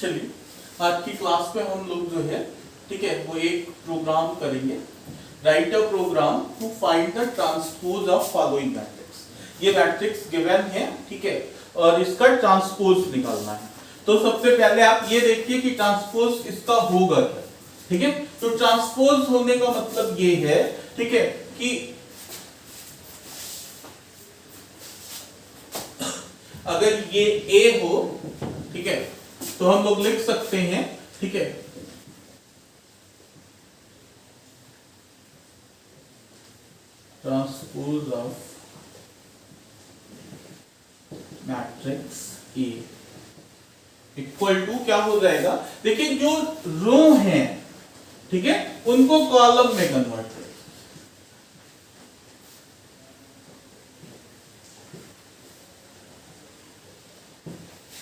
चलिए आज की क्लास में हम लोग जो है ठीक है वो एक प्रोग्राम करेंगे, write a program to find the transpose of following matrix. ये मैट्रिक्स गिवन है ठीक है और इसका ट्रांसपोज निकालना है। तो सबसे पहले आप ये देखिए कि ट्रांसपोज इसका होगा क्या, ठीक है। तो ट्रांसपोज होने का मतलब ये है ठीक है कि अगर ये A हो ठीक है तो हम लोग लिख सकते हैं ठीक है transpose of matrix A equal to क्या हो जाएगा, देखिए जो रो हैं ठीक है उनको कॉलम में कन्वर्ट करें।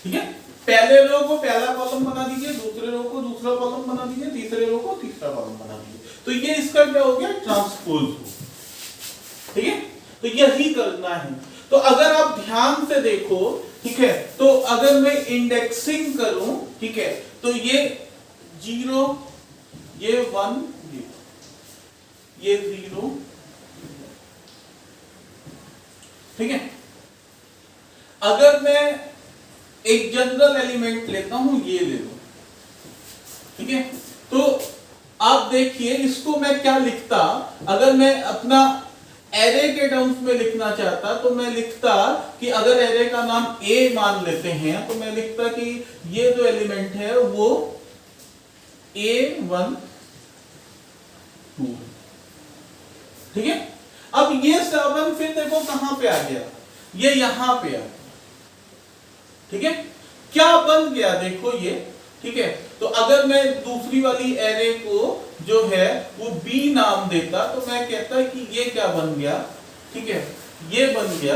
ठीक है, पहले रो को पहला कॉलम बना दीजिए, दूसरे रो को दूसरा कॉलम बना दीजिए, तीसरे रो को तीसरा कॉलम बना दीजिए। तो ये इसका क्या हो गया, ट्रांसपोज हो। ठीक है, तो यही करना है। तो अगर आप ध्यान से देखो ठीक है तो अगर मैं इंडेक्सिंग करूं ठीक है तो ये 0 ये 1 ये 0 ठीक है। अगर मैं एक जनरल एलिमेंट लेता हूं, ये ले लो ठीक है। तो आप देखिए इसको मैं क्या लिखता, अगर मैं अपना एरे के टर्म्स में लिखना चाहता तो मैं लिखता कि अगर एरे का नाम A मान लेते हैं तो मैं लिखता कि ये जो एलिमेंट है वो A1 2 ठीक है। अब ये 7 फिर देखो कहां पे आ गया, ये यहां पे आ गया ठीक है। क्या बन गया देखो ये ठीक है। तो अगर मैं दूसरी वाली एरे को जो है वो B नाम देता तो मैं कहता कि ये क्या बन गया ठीक है, ये बन गया,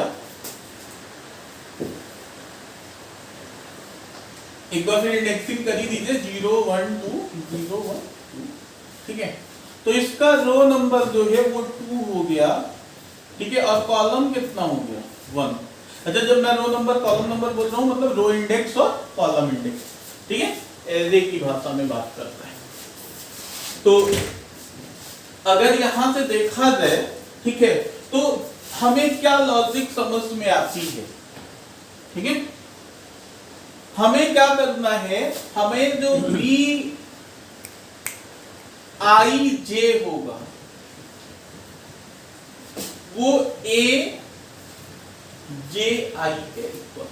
एक बार फिर इंडेक्सिंग कर ही दीजिए 0 1 2 0 1 2 ठीक है। तो इसका रो नंबर जो है वो 2 हो गया ठीक है और कॉलम कितना हो गया 1। अच्छा, जब मैं रो नंबर कॉलम नंबर बोल रहा हूं मतलब रो इंडेक्स और कॉलम इंडेक्स ठीक है, एरे की भाषा में बात करता है। तो अगर यहां से देखा जाए ठीक है तो हमें क्या लॉजिक समझ में आती है ठीक है। हमें क्या करना है, हमें जो B I J होगा वो A J I के इक्वल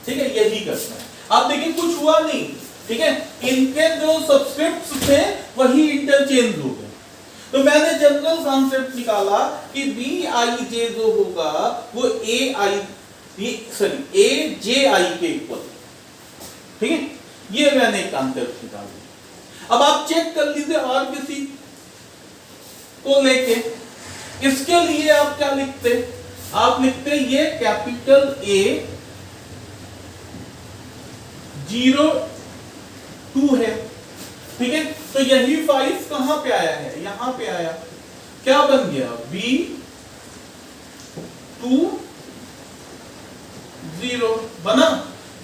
ठीक है, यही करना है। आप देखिए कुछ हुआ नहीं ठीक है, इनके जो सब्सक्रिप्ट्स थे वही इंटरचेंज हो गए। तो मैंने जनरल कॉन्सेप्ट निकाला कि BIJ जो होगा वो AJI के इक्वल ठीक है, ये मैंने एक कॉन्सेप्ट निकाल दिया। अब आप चेक कर लीजिए और किसी को लेके, इसके लिए आप क्या लिखते, आप लिखते ये कैपिटल A 0 2 है ठीक है। तो यही 5 कहां पे आया है, यहां पे आया, क्या बन गया B 2 0 बना।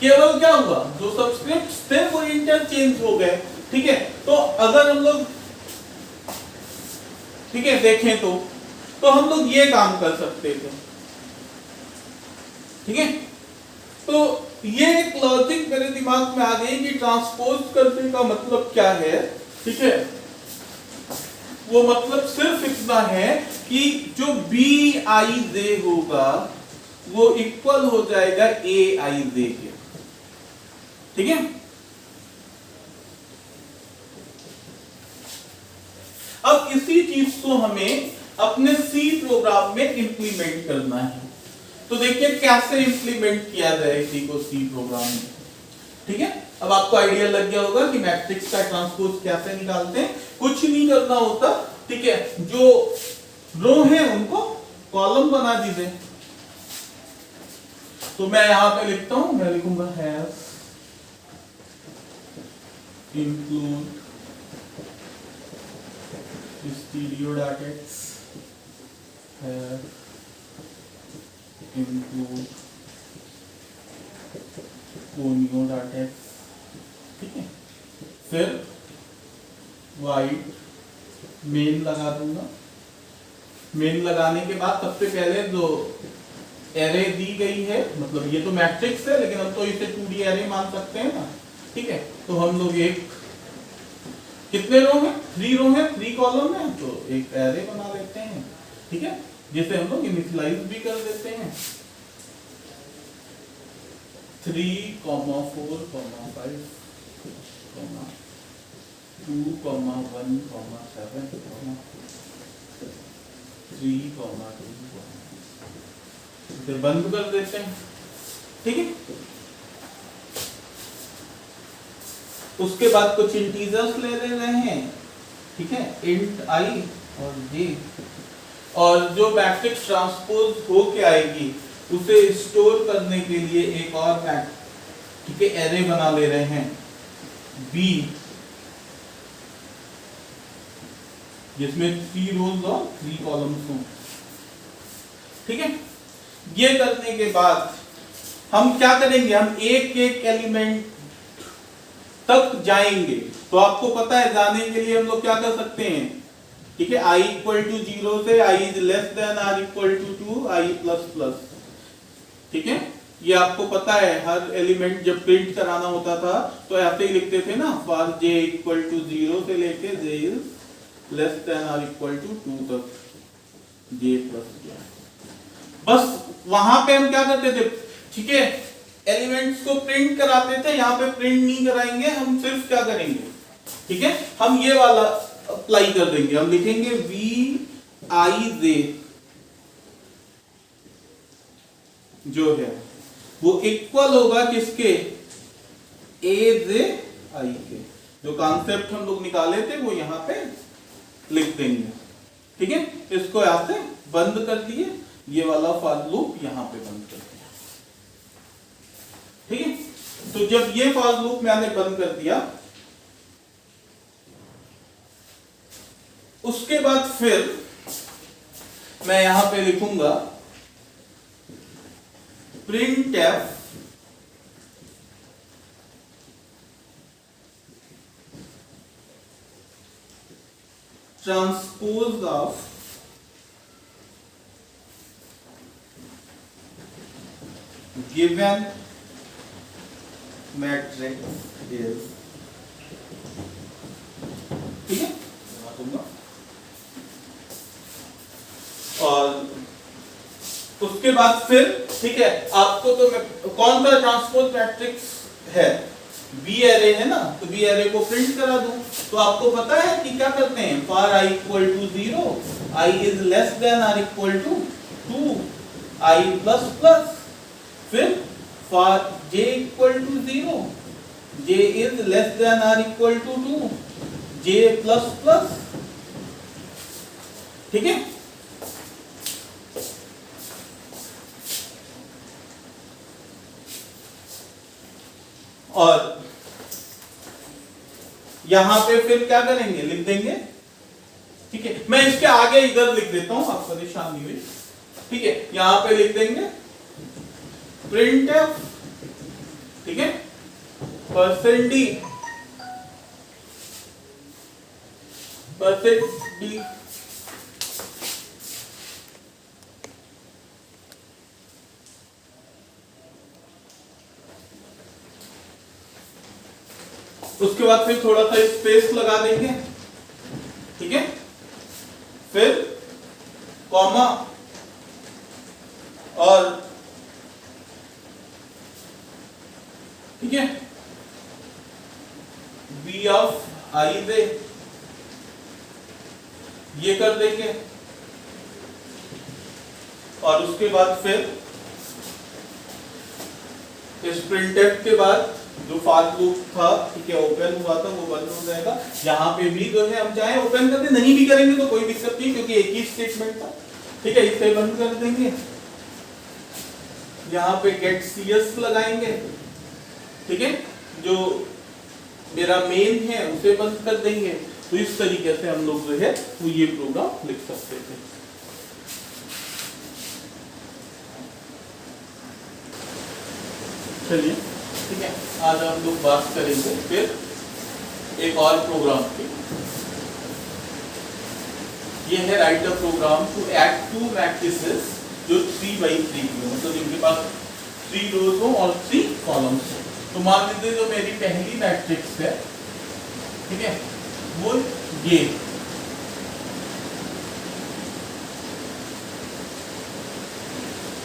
केवल क्या हुआ, जो सब्सक्रिप्ट्स थे वो इंटरचेंज हो गए ठीक है। तो अगर हम लोग ठीक है देखें तो हम लोग ये काम कर सकते थे ठीक है। तो ये एक लॉजिक मेरे दिमाग में आ गई कि ट्रांसपोज करने का मतलब क्या है ठीक है। वो मतलब सिर्फ इतना है कि जो BIJ होगा वो इक्वल हो जाएगा AIJ के ठीक है। अब इसी चीज को हमें अपने C प्रोग्राम में इंप्लीमेंट करना है। तो देखिए कैसे इंप्लीमेंट किया जाए इसी को C प्रोग्राम में ठीक है। अब आपको आइडिया लग गया होगा कि मैट्रिक्स का ट्रांसपोज कैसे निकालते हैं। कुछ नहीं करना होता ठीक है, जो रो है उनको कॉलम बना दीजिए। तो मैं यहां पे लिखता हूं, मैं लिखूंगा हैज इंक्लूड स्टीरियोडाटेक्स हैव include coniodatex ठीक है। फिर वाइड मेन लगा दूंगा। मेन लगाने के बाद सबसे पहले जो एरे दी गई है, मतलब ये तो मैट्रिक्स है लेकिन हम तो इसे 2D एरे मान सकते हैं ना, ठीक है। तो हम लोग एक, कितने रो हैं, 3 रो हैं, 3 कॉलम है, तो एक एरे बना लेते हैं, ठीक है, जिसे हम लोग इनिशियलाइज भी कर देते हैं। 3, 4, 5, 2, 1, 7, 3, 2, फिर बंद कर देते हैं, ठीक है। उसके बाद कुछ इंटीजर्स ले रहे हैं, ठीक है, इंट i और j, और जो मैट्रिक्स ट्रांसपोज होके आएगी उसे स्टोर करने के लिए एक और ठीक है एरे बना ले रहे हैं b, जिसमें 3 रोज और 3 कॉलम्स हों, ठीक है। ये करने के बाद हम क्या करेंगे, हम एक एक एलिमेंट तक जाएंगे। तो आपको पता है जाने के लिए हम लोग क्या कर सकते हैं, ठीक है, i इक्वल टू 0 से i is less than or equal to 2 i plus plus, ठीक है। ये आपको पता है, हर एलिमेंट जब प्रिंट कराना होता था तो ऐसे ही लिखते थे ना, फॉर j इक्वल टू 0 से लेके j is less than or equal to 2 तक j प्लस। बस वहां पे हम क्या करते थे, ठीक है, एलिमेंट्स को प्रिंट कराते थे, यहां पे प्रिंट नहीं कराएंगे, हम सिर्फ क्या करेंगे, ठीक है, हम ये वाला अप्लाई कर देंगे, हम लिखेंगे vi जो है वो इक्वल होगा किसके, aj i के। जो कॉन्सेप्ट हम लोग निकाले थे वो यहां पे लिख देंगे, ठीक है। इसको यहां से बंद कर दिए, ये वाला फॉर लूप यहां पे बंद कर दिया, ठीक है। तो जब ये फॉर लूप मैंने बंद कर दिया, उसके बाद फिर मैं यहां पे लिखूंगा printf transpose of given matrix is, ठीक है, और उसके बाद फिर, ठीक है, आपको तो कौन सा ट्रांसपोज मैट्रिक्स है, बी एरे है ना, तो बी एरे को प्रिंट करा दूं। तो आपको पता है कि क्या करते हैं, for i equal to 0 i is less than or equal to 2 i plus plus, फिर for j equal to 0 j is less than or equal to 2 j plus plus, ठीक है। और यहां पे फिर क्या करेंगे, लिख देंगे, ठीक है। मैं इसके आगे इधर लिख देता हूं, आप परेशान नहीं हुई, ठीक है। यहां पे लिख देंगे printf, ठीक है, %d उसके बाद फिर थोड़ा सा स्पेस लगा देंगे, ठीक है, फिर कॉमा और, ठीक है, b ऑफ i दे, ये कर देंगे। और उसके बाद फिर इस printf के बाद जो फॉर लूप था, ठीक है, ओपन हुआ था वो बंद हो जाएगा। यहाँ पे भी जो है हम चाहे ओपन कर दे, नहीं भी करेंगे तो कोई दिक्कत नहीं, क्योंकि एक ही स्टेटमेंट था, ठीक है, इसे बंद कर देंगे। यहाँ पे गेट cs लगाएंगे, ठीक है, जो मेरा मेन है उसे बंद कर देंगे। तो इस तरीके से हम लोग जो है वो ये प्रोग्राम लिख सकते थे। चलिए, ठीक है, आज हम लोग बात करेंगे फिर एक और प्रोग्राम की। ये है write a program to add two matrices जो 3 by 3 की हो, मतलब जिनके पास 3 रोज हो और 3 कॉलम्स हो। तो मान लीजिए जो मेरी पहली मैट्रिक्स है, ठीक है, वो ये,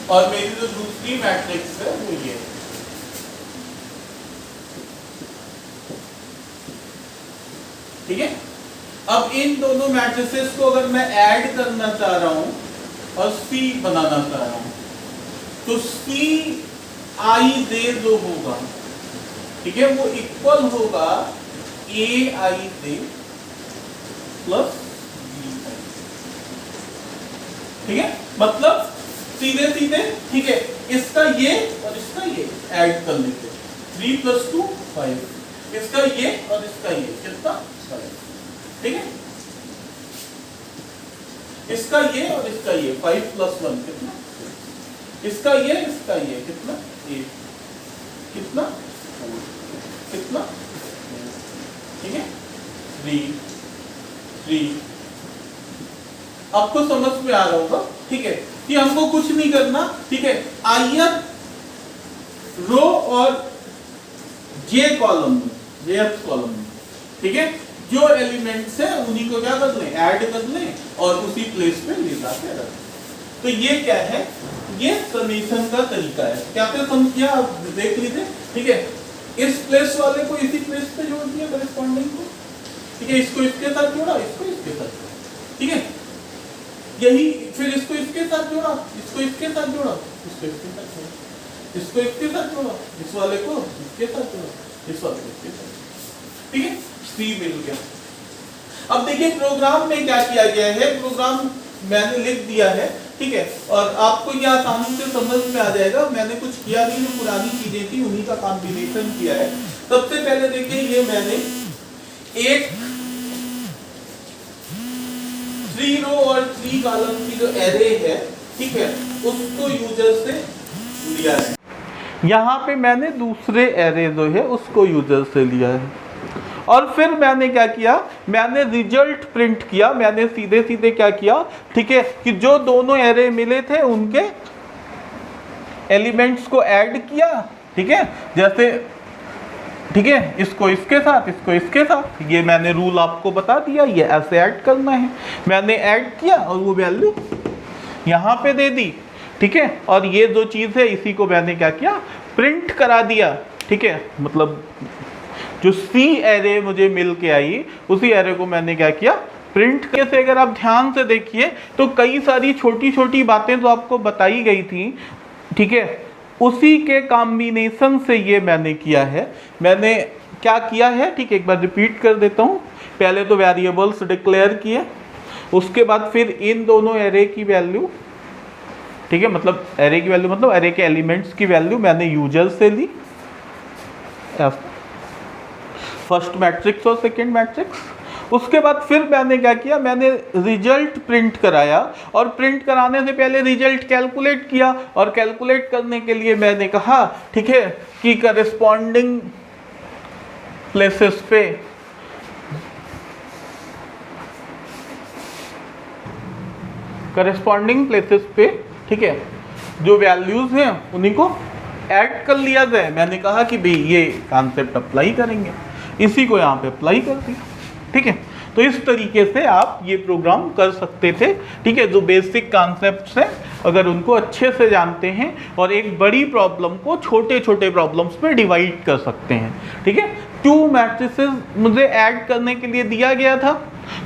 और मेरी जो दूसरी मैट्रिक्स है वो ये। ठीक है, अब इन दोनों मैट्रिसेस को अगर मैं ऐड करना चाह रहा हूं और सी बनाना चाह रहा हूं, तो सी आई जे जो होगा, ठीक है, वो इक्वल होगा ए आई जे प्लस बी आई। ठीक है, मतलब सीधे सीधे, ठीक है, इसका ये और इसका ये ऐड कर लेते, 3 + 2 5, इसका ये और इसका ये कितना 5। ठीक है, इसका ये और इसका ये 5 + 1 कितना, इसका ये कितना 8, कितना 4, कितना, ठीक है, 3। आपको समझ में आ रहा होगा, ठीक है, कि हमको कुछ नहीं करना, ठीक है, ith रो और j कॉलम में, ठीक है, जो एलिमेंट्स है उन्हीं को क्या कर लें, ऐड कर लें और उसी प्लेस पे ले जाके रख। तो ये क्या है, ये समेशन का तरीका है। क्या किया आप देख लीजिए, ठीक है, इस प्लेस वाले को इसी प्लेस पे जोड़ दिया करेस्पॉन्डिंग को, ठीक है, इसको इसके साथ जोड़ा, इसको इसके साथ, ठीक है, यही फिर इसको इसके साथ जोड़ा, इसको इसके साथ जोड़ा, इसको इसके साथ जोड़ा, इसको इसके साथ जोड़ा, इस वाले को इसके साथ जोड़ा, इस वाले को इसके साथ, ठीक है, सी मिल गया। अब देखिए प्रोग्राम में क्या किया गया है, प्रोग्राम मैंने लिख दिया है, ठीक है, और आपको ये आसानी से समझ में आ जाएगा। मैंने कुछ किया नहीं, जो पुरानी चीजें थी उन्हीं का कॉम्बिनेशन किया है। सबसे पहले देखिए, ये मैंने एक 3 रो और 3 कॉलम की जो एरे है, ठीक है, उसको यूजर से लिया है। यहाँ पे मैंने दूसरे एरे जो है उसको यूजर से लिया है, और फिर मैंने क्या किया, मैंने रिजल्ट प्रिंट किया। मैंने सीधे सीधे क्या किया, ठीक है, कि जो दोनों एरे मिले थे उनके एलिमेंट्स को ऐड किया, ठीक है, जैसे, ठीक है, इसको इसके साथ, इसको इसके साथ, ये मैंने रूल आपको बता दिया, ये ऐसे ऐड करना है। मैंने ऐड किया और वो वैल्यू यहाँ पे दे दी, ठीक है, और ये जो चीज़ है इसी को मैंने क्या किया, प्रिंट करा दिया। ठीक है, मतलब जो सी एरे मुझे मिल के आई, उसी एरे को मैंने क्या किया, प्रिंट कैसे। अगर आप ध्यान से देखिए तो कई सारी छोटी छोटी बातें जो आपको बताई गई थी, ठीक है, उसी के कॉम्बिनेशन से ये मैंने किया है। मैंने क्या किया है, ठीक है, एक बार रिपीट कर देता हूँ। पहले तो वेरिएबल्स डिक्लेयर किए, उसके बाद फिर इन दोनों एरे की वैल्यू, ठीक है, मतलब एरे की वैल्यू मतलब एरे के एलिमेंट्स की वैल्यू मैंने यूजर से ली, फर्स्ट मैट्रिक्स और सेकेंड मैट्रिक्स। उसके बाद फिर मैंने क्या किया, मैंने रिजल्ट प्रिंट कराया, और प्रिंट कराने से पहले रिजल्ट कैलकुलेट किया, और कैलकुलेट करने के लिए मैंने कहा, ठीक है, कि करेस्पॉन्डिंग प्लेसेस पे ठीक है, जो वैल्यूज हैं उन्हीं को ऐड कर लिया जाए। मैंने कहा कि भाई ये कॉन्सेप्ट अप्लाई करेंगे, इसी को यहाँ पे अप्लाई कर दिया। ठीक है, तो इस तरीके से आप ये प्रोग्राम कर सकते थे। ठीक है, जो बेसिक कॉन्सेप्ट्स हैं अगर उनको अच्छे से जानते हैं और एक बड़ी प्रॉब्लम को छोटे छोटे प्रॉब्लम्स में डिवाइड कर सकते हैं। ठीक है, 2 मैट्रिसेस मुझे ऐड करने के लिए दिया गया था,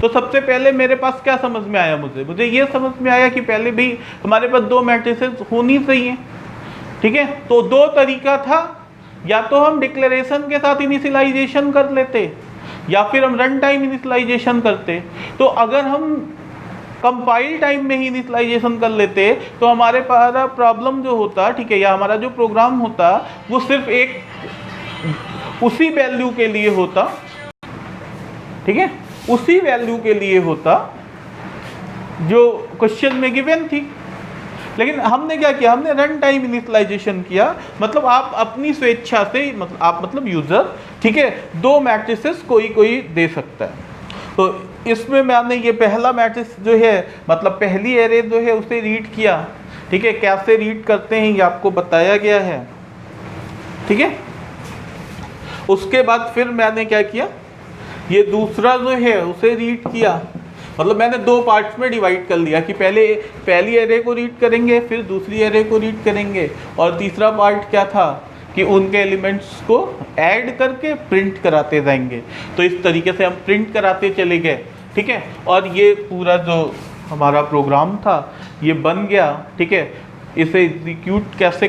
तो सबसे पहले मेरे पास क्या समझ में आया, मुझे ये समझ में आया कि पहले भी हमारे पास 2 मैट्रिसेस होनी चाहिए। ठीक है, तो 2 तरीका था, या तो हम डिक्लेरेशन के साथ इनिशियलाइजेशन कर लेते या फिर हम रन टाइम इनिशियलाइजेशन करते। तो अगर हम कंपाइल टाइम में ही इनिशियलाइजेशन कर लेते तो हमारे पास प्रॉब्लम जो होता, ठीक है, या हमारा जो प्रोग्राम होता वो सिर्फ एक उसी वैल्यू के लिए होता। ठीक है, उसी वैल्यू के लिए होता जो क्वेश्चन में गिवन थी। लेकिन हमने क्या किया, हमने रन टाइम इनिशियलाइजेशन किया, मतलब आप अपनी स्वेच्छा से, मतलब आप मतलब यूजर, ठीक है, 2 मैट्रिसेस कोई कोई दे सकता है। तो इसमें मैंने ये पहला मैट्रिक्स जो है, मतलब पहली एरे जो है उसे रीड किया, ठीक है, कैसे रीड करते हैं ये आपको बताया गया है, ठीक है। उसके बाद फिर मैंने क्या किया, ये दूसरा जो है उसे रीड किया, मतलब मैंने 2 पार्ट्स में डिवाइड कर लिया कि पहले पहली एरे को रीड करेंगे, फिर दूसरी एरे को रीड करेंगे, और तीसरा पार्ट क्या था कि उनके एलिमेंट्स को ऐड करके प्रिंट कराते जाएंगे। तो इस तरीके से हम प्रिंट कराते चले गए, ठीक है, और ये पूरा जो हमारा प्रोग्राम था ये बन गया, ठीक है। इसे एग्जीक्यूट कैसे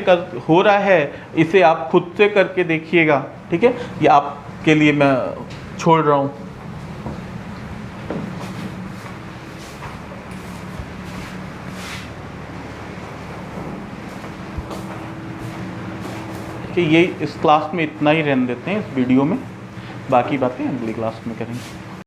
हो रहा है इसे आप खुद से करके देखिएगा, ठीक है, ये आपके लिए मैं छोड़ रहा हूँ। कि ये इस क्लास में इतना ही रहने देते हैं, इस वीडियो में, बाकी बातें अगली क्लास में करेंगे।